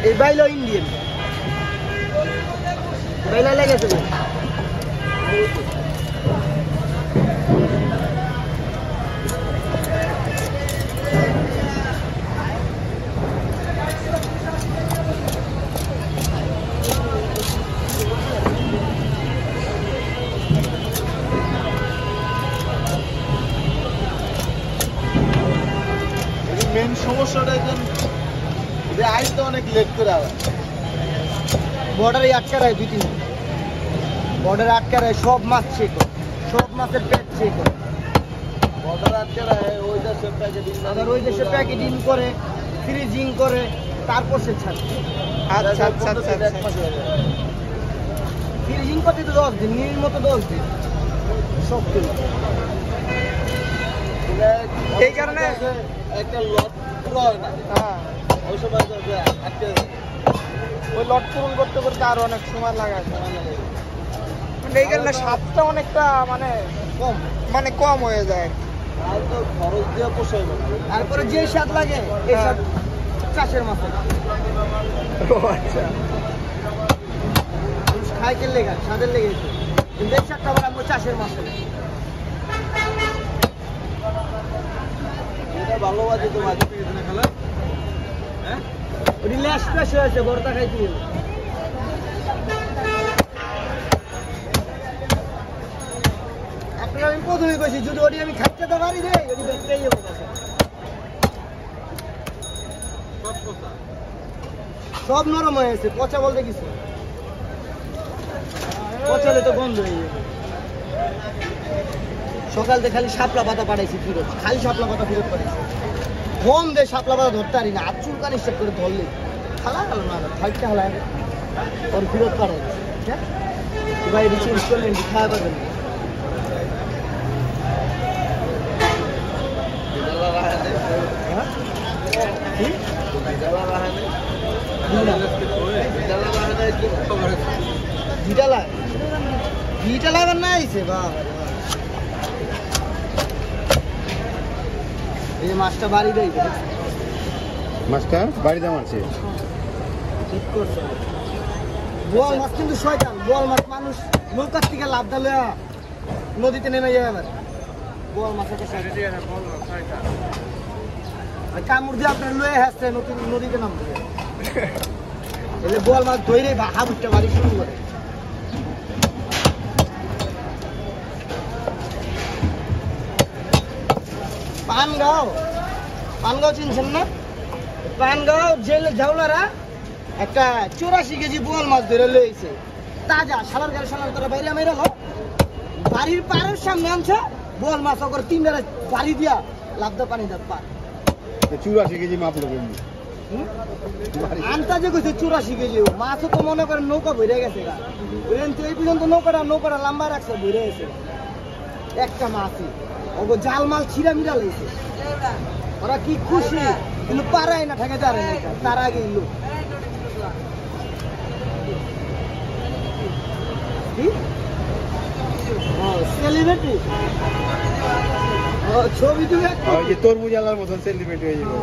এই বাইলো ইন্ডিয়ান বাইলা লেগেছে মেন সমস্যাটা যে আইস তো অনেক লেট করে আবার বর্ডারে আটকা রায় দুই তিন বর্ডারে আটকা রায় সব মাছ চেক সব মাছের পেট চেক বর্ডার আটকে রাখে ওই দেশের প্যাকেটিং আবার ওই দেশে প্যাকেটিং করে ফ্রিজিং করে তারপর সে ছাড়ে আচ্ছা আচ্ছা আচ্ছা ফ্রিজিং করতে তো 10 দিন নীল মতো 10 দিন সব কিলো এই কারণে একটা লট পুরো হয় না হ্যাঁ ওই সময় আটকে ওই লট পূরণ করতে করতে আরো অনেক সময় লাগে মানে এই কারণে স্বাদটা অনেকটা মানে কম হয়ে যায় আর তো খরচ দিয়ে পোষায় না তারপরে যে স্বাদ লাগে এই স্বাদ চাষের মাছ আচ্ছা খাই কে লেগা স্বাদের লেগেছে কিন্তু এই স্বাদটা আবার আমরা চাষের মাছ এটা ভালোবাসি তো মাঝে থেকে দিনে খেলা হ্যাঁ ওটি ল্যাশ ফ্যাশ হয়েছে বড়টা খাইতে গেলে আপনার আমি প্রথমে কইছি যদি ওটি আমি খাইতে তো পারি রে ওটি দেখতেই যাবো সব নরম হয়েছে পচা বলতে কিছু পচালে তো গন্ধ হয়ে যাবে সকাল থেকে খালি শাপলা পাতা পাঠাইছি ফিরত খালি শাপলা পাতা ফিরত পাঠাইছি কম দে শাপলা পাতা ধরতে পারি না আর চুলকানি স্টেপ করে ধরলে খালা গেল না ফাইটটা হালা ওর ফিরত পাঠাইছি হ্যাঁ ভাই রিচেঞ্জ করলেন খাওয়া পাবেন ভিটা লাগার না আইছে বাবা এই মাছটা বাড়ি দেয় মাছটা বাড়িতে মারছে ঠিক করছে বোয়াল মাছ কিন্তু শয়তান বোয়াল মাছ মানুষ নৌকার থেকে লাভ দিলে নদীতে নেমে যায় আবার বোয়াল মাছের কামড় দিয়ে আপনার লয়ে আসছে নতুন নদীতে নামবে এলে বোয়াল মাছ ধরে হাবুটটা বাড়ি শুরু করে পানগাঁও চিনছেন না পানগাঁও জেলে ঝাউলারা একটা 84 কেজি বোয়াল মাছ ধরে লইছে তাজা সালার গাড়ি সালার করে বাইরে মেরে লো বাড়ির পাড়ের সামনে আনছে বোয়াল মাছ করে 3 বেলা বাড়ি দিয়া লাভদা পানি দাঁত পার 84 কেজি মাপ লোক আন্তাজে কইছে 84 কেজি মাছও তো মনে করেন নৌকা ভরে গেছে গা বুঝলেন তো এই পর্যন্ত নৌকাটা লম্বা রাখছে ভরে গেছে একটা মাছই ওগো জাল মাল ছিঁড়া মিরা লইছে ওরা কি খুশি কিন্তু পারায় না ঠেকে যাবে না তার আগে লোক সেলিব্রিটি ছবি তুলে তরমুজ আলার মতন সেলিব্রিটি হয়ে যাবে